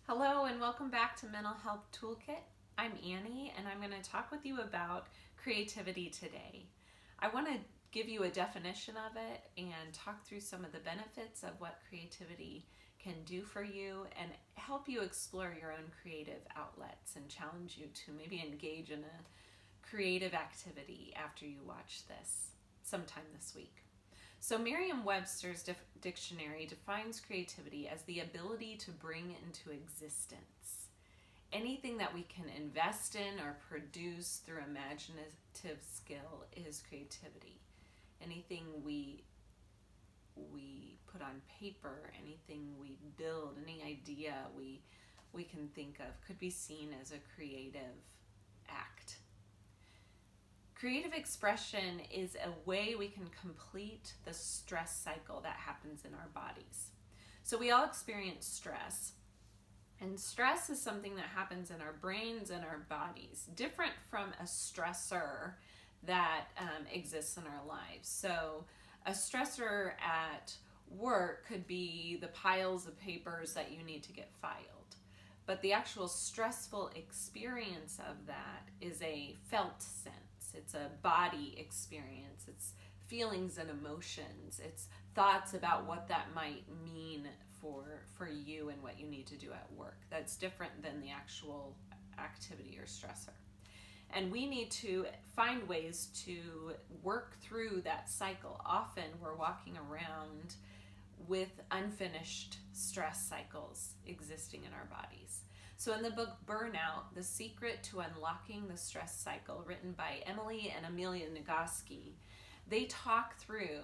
Hello and welcome back to Mental Health Toolkit. I'm Annie and I'm going to talk with you about creativity today. I want to give you a definition of it and talk through some of the benefits of what creativity can do for you and help you explore your own creative outlets and challenge you to maybe engage in a creative activity after you watch this sometime this week. So Merriam-Webster's dictionary defines creativity as the ability to bring into existence anything that we can invest in or produce through imaginative skill is creativity. Anything we put on paper, anything we build, any idea we can think of could be seen as a creative act. Creative expression is a way we can complete the stress cycle that happens in our bodies. So we all experience stress, and stress is something that happens in our brains and our bodies, different from a stressor that exists in our lives. So a stressor at work could be the piles of papers that you need to get filed. But the actual stressful experience of that is a felt sense. It's a body experience. It's feelings and emotions. It's thoughts about what that might mean for you and what you need to do at work. That's different than the actual activity or stressor. And we need to find ways to work through that cycle. Often we're walking around with unfinished stress cycles existing in our bodies. So in the book Burnout, The Secret to Unlocking the Stress Cycle, written by Emily and Amelia Nagoski, they talk through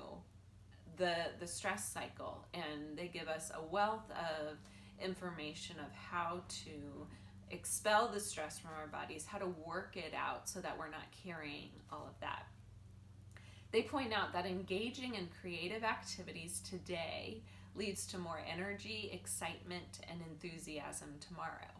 the stress cycle, and they give us a wealth of information of how to expel the stress from our bodies, how to work it out so that we're not carrying all of that. They point out that engaging in creative activities today leads to more energy, excitement, and enthusiasm tomorrow.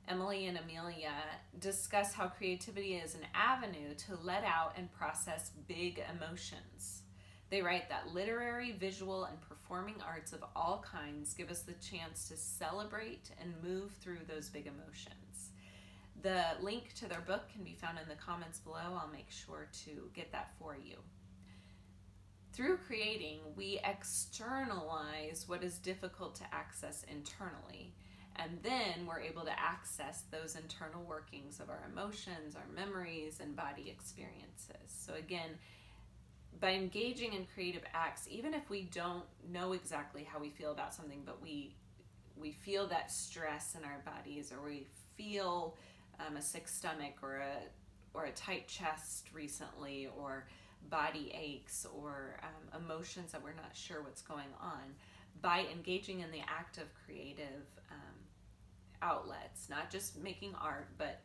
Emily and Amelia discuss how creativity is an avenue to let out and process big emotions. They write that literary, visual, and performing arts of all kinds give us the chance to celebrate and move through those big emotions. The link to their book can be found in the comments below. I'll make sure to get that for you. Through creating, we externalize what is difficult to access internally, and then we're able to access those internal workings of our emotions, our memories, and body experiences. So again, by engaging in creative acts, even if we don't know exactly how we feel about something, but we feel that stress in our bodies, or we feel a sick stomach or a tight chest recently, or body aches, or emotions that we're not sure what's going on, by engaging in the act of creative outlets, not just making art, but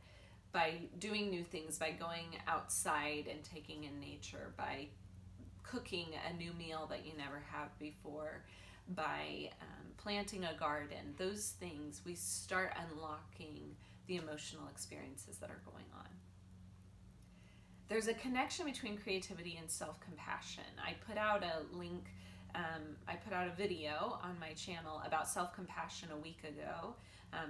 by doing new things, by going outside and taking in nature, by cooking a new meal that you never have before, by planting a garden, those things, we start unlocking the emotional experiences that are going on. There's a connection between creativity and self-compassion. I put out a link, I put out a video on my channel about self-compassion a week ago,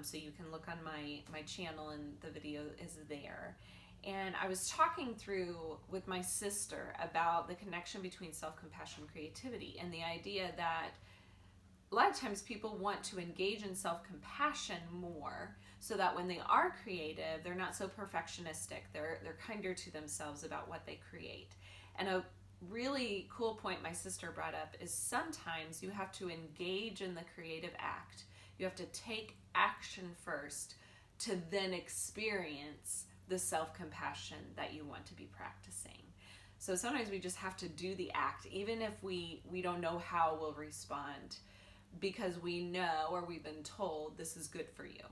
so you can look on my channel and the video is there. And I was talking through with my sister about the connection between self-compassion and creativity, and the idea that a lot of times people want to engage in self-compassion more so that when they are creative, they're not so perfectionistic. They're kinder to themselves about what they create. And a really cool point my sister brought up is sometimes you have to engage in the creative act. You have to take action first to then experience the self-compassion that you want to be practicing. So sometimes we just have to do the act, even if we don't know how we'll respond, because we know, or we've been told, this is good for you.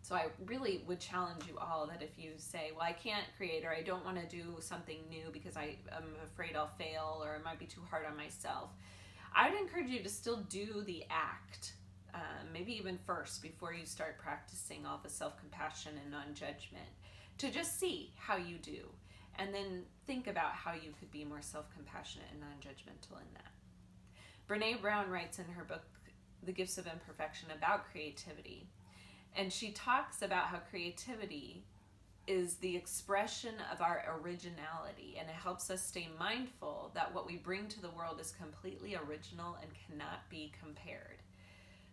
So I really would challenge you all that if you say, well, I can't create, or I don't want to do something new because I'm afraid I'll fail, or it might be too hard on myself, I would encourage you to still do the act, maybe even first, before you start practicing all the self-compassion and non-judgment, to just see how you do, and then think about how you could be more self-compassionate and non-judgmental in that. Brene Brown writes in her book The Gifts of Imperfection, about creativity. And she talks about how creativity is the expression of our originality, and it helps us stay mindful that what we bring to the world is completely original and cannot be compared.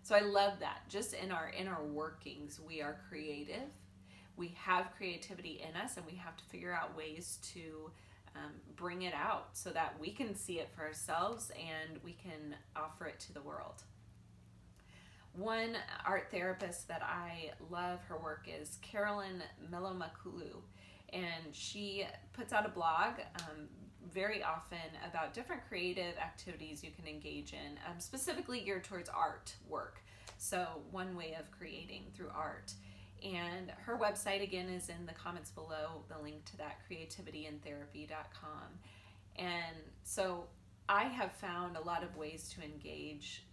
So I love that. Just in our inner workings, we are creative. We have creativity in us, and we have to figure out ways to bring it out so that we can see it for ourselves and we can offer it to the world. One art therapist that I love her work is Carolyn Melomakulu, and she puts out a blog very often about different creative activities you can engage in, specifically geared towards art work. So one way of creating through art. And her website, again, is in the comments below, the link to that, creativityandtherapy.com. And so I have found a lot of ways to engage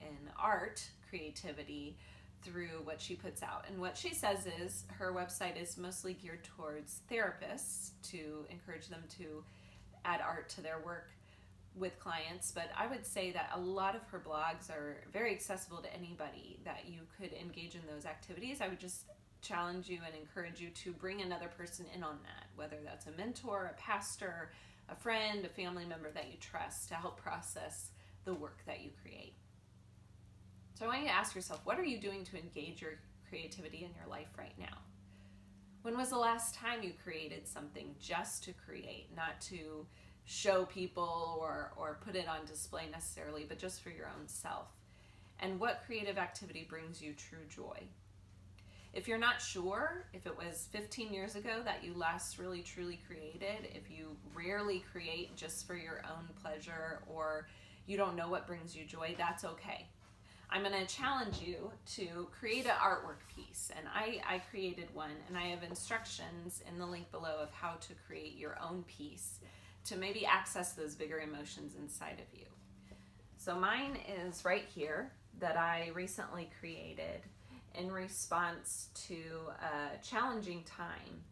in art creativity through what she puts out. And what she says is her website is mostly geared towards therapists to encourage them to add art to their work with clients, but I would say that a lot of her blogs are very accessible to anybody, that you could engage in those activities. I would just challenge you and encourage you to bring another person in on that, whether that's a mentor, a pastor, a friend, a family member that you trust, to help process the work that you create. So I want you to ask yourself, what are you doing to engage your creativity in your life right now? When was the last time you created something just to create, not to show people or put it on display necessarily, but just for your own self? And what creative activity brings you true joy? If you're not sure if it was 15 years ago that you last really truly created, if you rarely create just for your own pleasure, or you don't know what brings you joy, that's okay. I'm going to challenge you to create an artwork piece, and I created one, and I have instructions in the link below of how to create your own piece to maybe access those bigger emotions inside of you. So mine is right here, that I recently created in response to a challenging time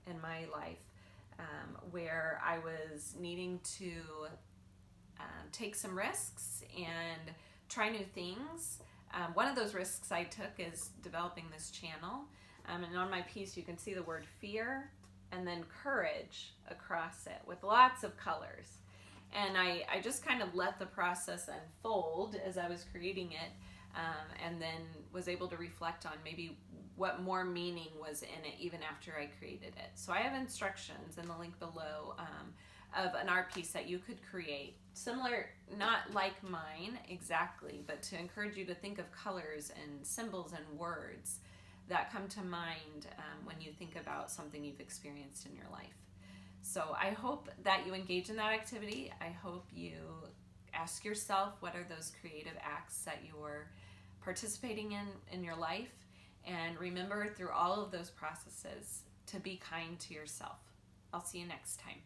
in my life where I was needing to take some risks and try new things. One of those risks I took is developing this channel. And on my piece you can see the word fear and then courage across it with lots of colors. And I just kind of let the process unfold as I was creating it, and then was able to reflect on maybe what more meaning was in it even after I created it. So I have instructions in the link below of an art piece that you could create, similar, not like mine exactly, but to encourage you to think of colors and symbols and words that come to mind when you think about something you've experienced in your life. So I hope that you engage in that activity. I hope you ask yourself, what are those creative acts that you're participating in your life? And remember, through all of those processes, to be kind to yourself. I'll see you next time.